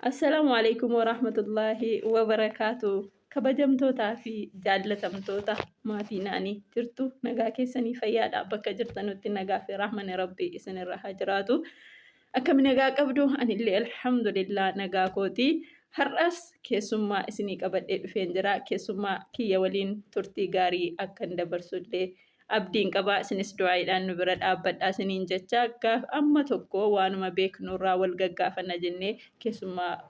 Assalaamu alaikum warahmatullahi wabarakaatu. Kabajamtootaa fi jaallatamtoota maatii naanii jirtu nagaa keessanii fayyaadha. Bakka jirtanutti nagaa fi rahmani rabbii isinirra haa jiraatu. Akkami nagaa qabdu anillee alhamdulillah nagaa kooti. Har'as keessummaa isinii qabadhee dhufeen jira. Keessummaa kiyya waliin turtii gaarii akkan dabarsullee abdiin qabaa. Isinis du'aadhaan nu bira dhaabbadhaa isiniin jecha amma tokko waanuma beeknurraa wal gaggaafanna jennee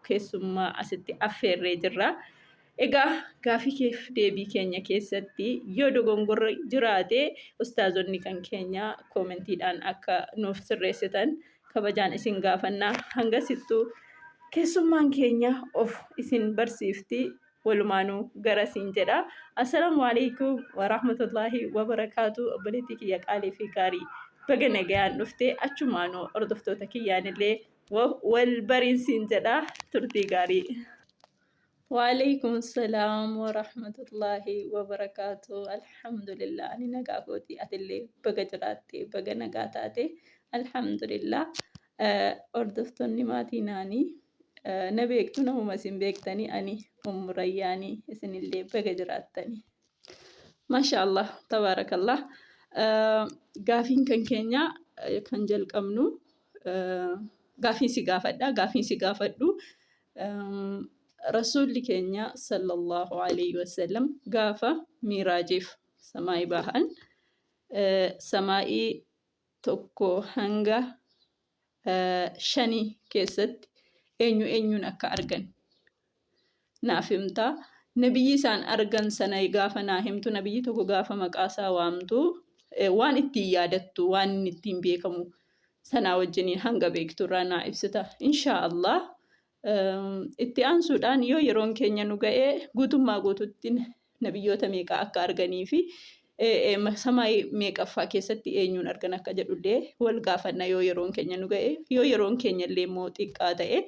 keessummaa asitti affeerree jirra. Egaa gaafii keef deebii keenya keessatti yoo dogongorri jiraate ustaazonni kan keenya koomentiidhaan akka nuuf sirreessitan kabajaan isin gaafannaa. Hangasittuu keessummaan keenya of isin barsiifti walumaanuu gara siin jedha. Assalaamu alaikum warahmatullahi wabarakaatu. Obboleettii kiyya qaalii fi gaarii baga nagayaan dhufte achumaanuu hordoftoota kiyyaanillee wal bariinsiin jedha turtii gaarii. Waalaikum salaam warahmatullahi wabarakaatu. Alhamdulillah ani nagaa kooti atillee baga jiraatte baga nagaa taate alhamdulillah. Hordoftoonni maatii naanii na beektu namuma isin beektanii ani Rayyaanii isinillee baga jiraattanii. Maashaallah tabaarakallah. Gaafiin kan keenya kan jalqabnu gaafiin si gaafadha. Gaafiin si gaafadhu Rasuulli keenya sallallahu alaihi wasallam gaafa miiraajiif samaa'ii bahan samaa'ii tokko hanga 5 keessatti eenyuun akka argan naaf himtaa. Nabiyyi isaan argan sana gaafa naa himtu nabiyyi tokko gaafa maqaasaa waamtu waan ittiin yaadattu waan inni ittiin beekamu sanaa wajjiniin hanga beekturraa naa ibsita inshaallah. Itti aansuudhaan yoo yeroon keenya nu ga'ee guutummaa guututti nabiyyoota meeqa akka arganii fi samaa'ii meeqaffaa keessatti eenyuun argan akka jedhullee wal gaafanna yoo yeroon keenya nu ga'e. Yoo yeroon keenya illee immoo xiqqaa ta'e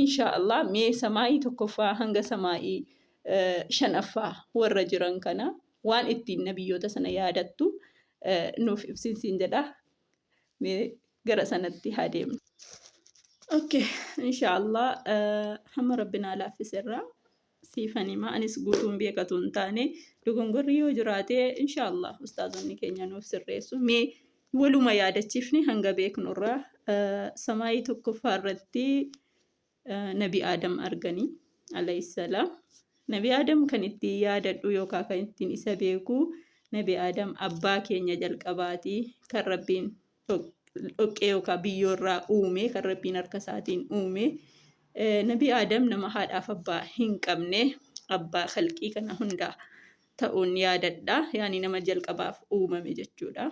inshaallah mee samaa'ii tokkoffaa hanga samaa'ii 5ffaa warra jiran kana waan ittiin nabiyyoota sana yaadattu nuuf ibsinsiin jedha. Mee gara sanatti haa deemnu. Okay, inshaallah hamma rabbinaa laaffisirraa siifan himaa anis guutuun beekatu hin taane dogongorri yoo jiraate inshaallah ustaazonni keenya nuuf sirreessu. Mee waluma yaadachiifni hanga beeknurraa samaa'ii tokkoffaa irratti nabi Aadam arganii alayhissalaam. Nabi Aadam kan ittiin yaadadhu yookaan kan ittiin isa beeku nabi Aadam abbaa keenya jalqabaatii kan rabbiin dhoqqee yookaan biyyoorraa uume kan rabbiin harka isaatiin uume. Nabi Aadam nama haadhaaf abbaa hin qabne abbaa khalqii kana hundaa ta'uun yaadadha. Yaani nama jalqabaaf uumame jechuudha.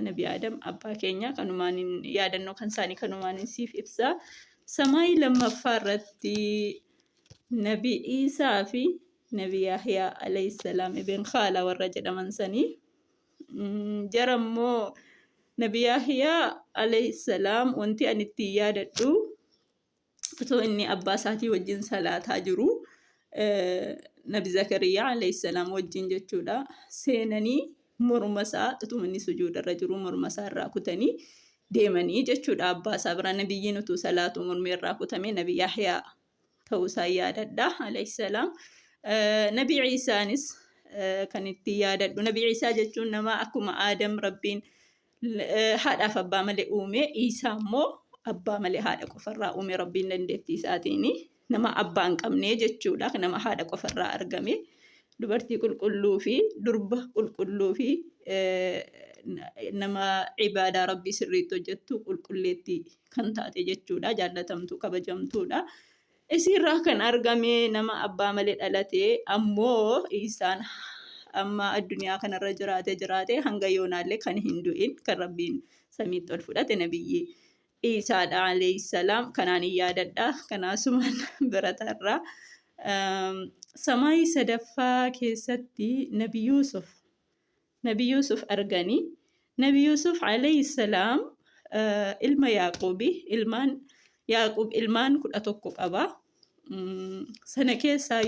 Nabi Aadam abbaa keenya kanumaan yaadannoo kan isaanii kanumaan siif ibsa. Samaa'ii lammaffaa irratti nabi Iisaa fi nabi Yahyaa alayhissalaam ibn Khaala warra jedhaman sanii jarammoo nabi Yahyaa alayhissalaam wanti ani ittiin yaadadhu otoo inni abbaa isaatii wajjin salaataa jiru nabi Zakariyaa alayhissalaam wajjin jechuudha seenanii morma isaa utuma inni sujuudarra jiru morma isaa irraa kutanii deemanii jechuudha abbaa isaa bira nabiyyiin utuu salaatu mormi irraa kutame nabi Yahyaa ta'uu isaa yaadadha alayhissalaam. Nabi Iisaanis kan ittiin yaadadhu nabi Iisaa jechuun nama akkuma Aadam rabbiin haadhaaf abbaa malee uume. Iisaa immoo abbaa malee haadha qofarraa uume rabbiin dandeettii isaatiin nama abbaa hin qabne jechuudha. Nama haadha qofarraa argame dubartii qulqulluu fi durba qulqulluu fi nama ibaadaa rabbii sirriitti hojjettu qulqulleettii kan taate jechuudha. Jaallatamtuu kabajamtuudha. Isirraa kan argame nama abbaa malee dhalate ammoo Iisaan amma addunyaa kanarra jiraate hanga yoonaallee kan hin du'in kan rabbiin samiitti ol fudhate nabiyyi Iisaadha alayhissalaam. Kanaan hin yaadadha. Kanaasumaan biratarraa samaa'ii sadaffaa keessatti nabi Yuusuf arganii. Nabi Yuusuf alayhissalaam ilma Yaaquubi. Yaaqub ilmaan 11 qaba. Sana keessaa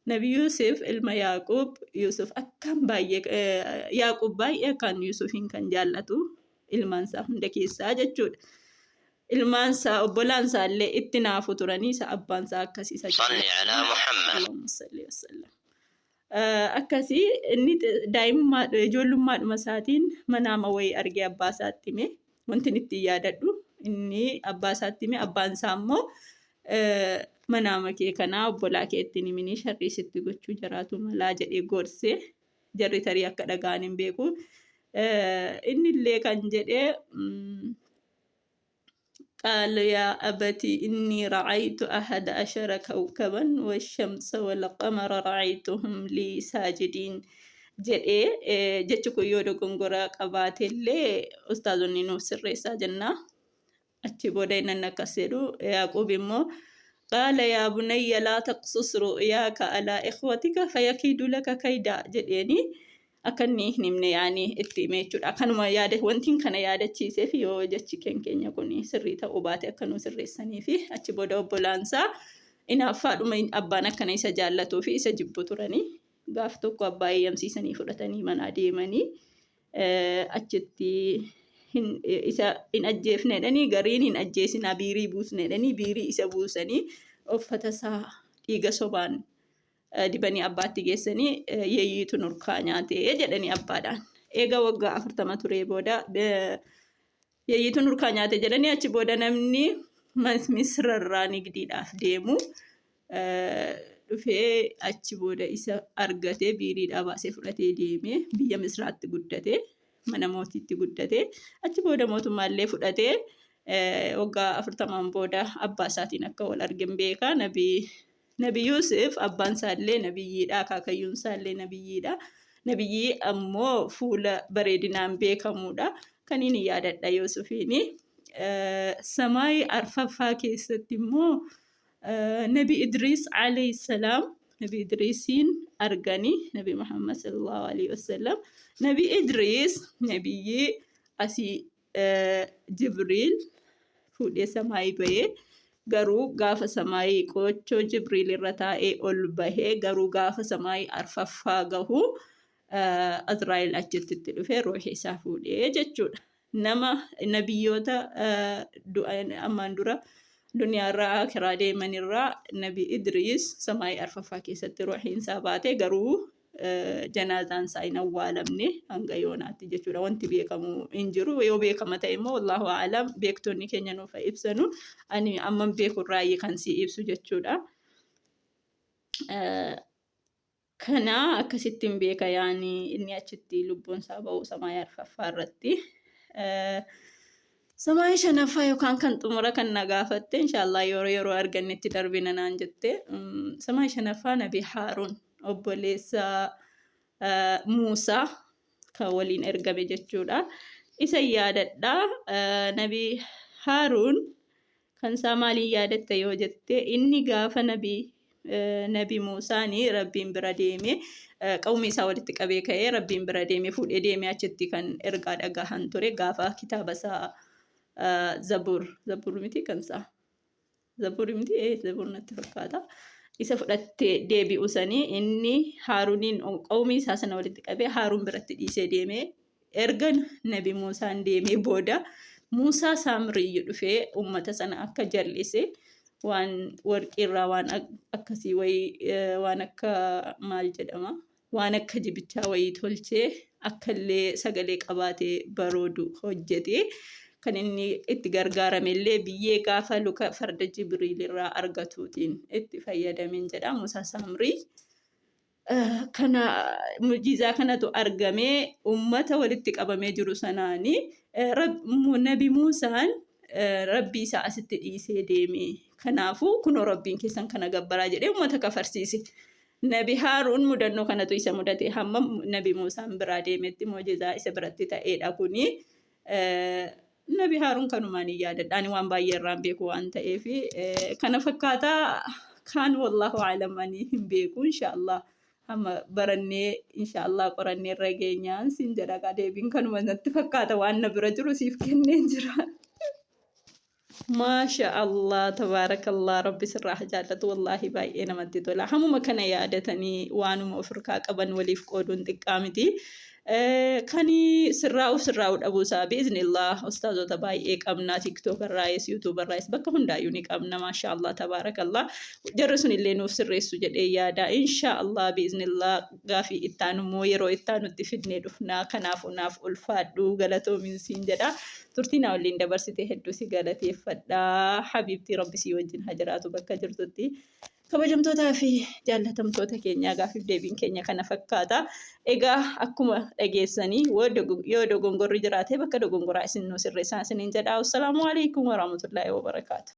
nabi Yuusuf ilma Yaaqub. Yuusuf akkam baay'ee Yaaqub baay'ee kan Yuusufin kan jaallatu ilmaan isaa hunda keessaa jechuudha. ilmaansaa obbolaansaa illee itti naafu turanii isa abbaansaa akkasii isa صل على محمد. Allahumma salli wa sallam. Akkasii inni daa'imummaa ijoollummaadhuma isaatiin manaama wayii argee abbaa isaatti hime wanti itti yaadadhu inni abbaa isaatti hime abbaan isaa immoo manaama kee kanaa obbolaa kee ittiin himini sharrii sitti gochuu jiraatu malaa jedhee gorsee jarri tarii akka dhaga'an hin beeku. Inni illee kan jedhee قال يا أبتي إني رأيت 11 كوكبا والشمس والقمر رأيتهم لي ساجدين jedhee jechi kun yoo dogongoraa qabaate illee ustaazonni nuuf sirreessaa jenna. Achi booda inni akkas jedhu Yaaqoob immoo قال يا بني لا تقصص رؤياك على إخوتك فيكيدوا لك كيدا jedheeni akkanni hin himne yaani itti hime jechuudha. Akkanuma yaada wantiin kana yaadachiisee fi yoo jechi keenya kun sirrii ta'uu baate akka nu sirreessanii fi achi booda obbolaansaa inaaffaadhuma abbaan akkana isa jaallatuu fi isa jibbu turanii gaaf tokko abbaa eeyyamsiisanii fudhatanii manaa deemanii achitti isa hin ajjeefnedhanii gariin hin ajjeesinaa biirii buusnedhanii biirii isa buusanii uffata isaa dhiiga sobaan dibanii abbaatti geessanii yeeyyiitu nurkaa nyaatee jedhanii abbaadhaan. Eega waggaa 40 turee booda yeeyyiitu nurkaa nyaate jedhanii achi booda namni misrarraa nigdiidhaaf deemu dhufee achi booda isa argatee biiriidhaa baasee fudhatee deemee biyya misraatti guddatee mana mootiitti guddatee achi booda mootummaallee fudhatee waggaa 40 booda abbaa isaatiin akka wal argan beekaa Nabi Yusuf abbaan isaallee nabiyyiidha akaakayyuun isaallee nabiyyiidha. Nabiyyii ammoo fuula bareedinaan beekamuudha. Kan inni yaadadha Yusufiini. Samaayi arfaffaa keessatti immoo Nabi Idris alayhi salaam Nabi Idrisiin arganii Nabi Muhammad sallallahu alayhi wasallam. Nabi Idris nabiyyii asii Jibriil fuudhee samaayi bahee garuu gaafa samaayii qochoo Jibriil irra taa'ee ol bahee garuu gaafa samaayii arfaffaa gahu Azraa'il achitti dhufee ruuhii isaa fuudhee jechuudha. Nama nabiyyoota ammaan dura duniyaarraa akiraa deemanirraa Nabi Idris samaayii arfaffaa keessatti ruuhiin isaa baatee garuu janaazaan isaa hin awwaalamne hanga yoonaatti jechuudha. Wanti beekamu hin jiru. Yoo beekama ta'e immoo wallahu a'lam beektonni keenya nuuf ibsanu. Ani amman beekurraayi kan si ibsu jechuudha. Kana akkasittiin beeka yaani inni achitti lubbuun isaa ba'u samaayii arfaffaa irratti. Samaayii shanaffaa yookaan kan xumura kan na gaafatte inshaallah yeroo argannetti darbina naan jette. Samaayii shanaffaa Nabi Haaruun obboleessa Muusaa kan waliin ergame jechuudha. Isa yaadadha. Nabi Haaruun kan isaa maaliin yaadatte yoo jette inni gaafa Nabi Muusaanii Rabbiin bira deeme qawmii isaa walitti qabee ka'ee Rabbiin bira deeme fuudhee deeme achitti kan ergaa dhagahan ture gaafa kitaaba isaa Zabur miti kan isaa Zabur miti Zabur natti fakkaata. Isa fudhattee deebi'u sanii inni Haaruuniin qawmii isaa sana walitti qabee Haaruun biratti dhiisee deemee erga Nabi Muusaan deemee booda Muusaa Saamrii dhufee uummata sana akka jallise waan warqiirraa waan akkasii wayii waan akka maal jedhama waan akka jibichaa wayii tolchee akkallee sagalee qabaatee baroodu hojjetee kan inni itti gargaaramellee biyyee gaafa luka farda Jibriil irraa argatuutiin itti fayyadameen jedha Muusaa Saamrii. Kana mucjizaa kanatu argamee uummata walitti qabamee jiru sanaanii Nabi Muusaan Rabbii isaa asitti dhiisee deeme. Kanaafuu kunoo Rabbiin keessan kana gabbaraa jedhee uummata kafarsiise. Nabi Haaruun mudannoo kanatu isa mudate hamma Nabi Muusaan biraa deemetti mucjizaa isa biratti ta'eedha kuni. Nabi Haaruun kanumaan yaadadha. Ani waan baay'ee irraan beeku waan ta'eef kana fakkaataa kaan wallahu a'lam ani hin beeku inshaallah. Amma barannee inshaallah qorannee irra geenyaan sin jedha deebiin kanuma natti fakkaata waan na bira jiru siif kenneen jira. Maasha Allah tabaarakallah rabbi sirraa jaallatu wallahi baay'ee namatti tola. Hamuma kana yaadatanii waanuma ofirraa qaban waliif qooduun xiqqaa miti. Kani sirraa'u dhabuusaa biiznillah ustaazota baay'ee qabna tiktookarraayis yuutuubarraayis bakka hundaayyuu ni qabna maashaallah tabaarakallah jarri sun illee nuuf sirreessu jedhee yaada inshaallah biiznillah gaafii ittaanummoo yeroo ittaanutti fidnee dhufnaa kanaafuu naaf ulfaadhu galatoomin siin jedha turtii naa waliin dabarsite hedduu si galateeffadha habiibtii rabbi sii wajjin haa jiraatu bakka jirtutti. Kabajamtootaa fi jaallatamtoota keenyaa gaafiif deebiin keenya kana fakkaata. Egaa akkuma dhageessanii yoo dogongorri jiraate bakka dogongoraa isin nu sirreessaa isiniin jedha. Assalaamu alaikum warahmatullaahi wabarakaatu.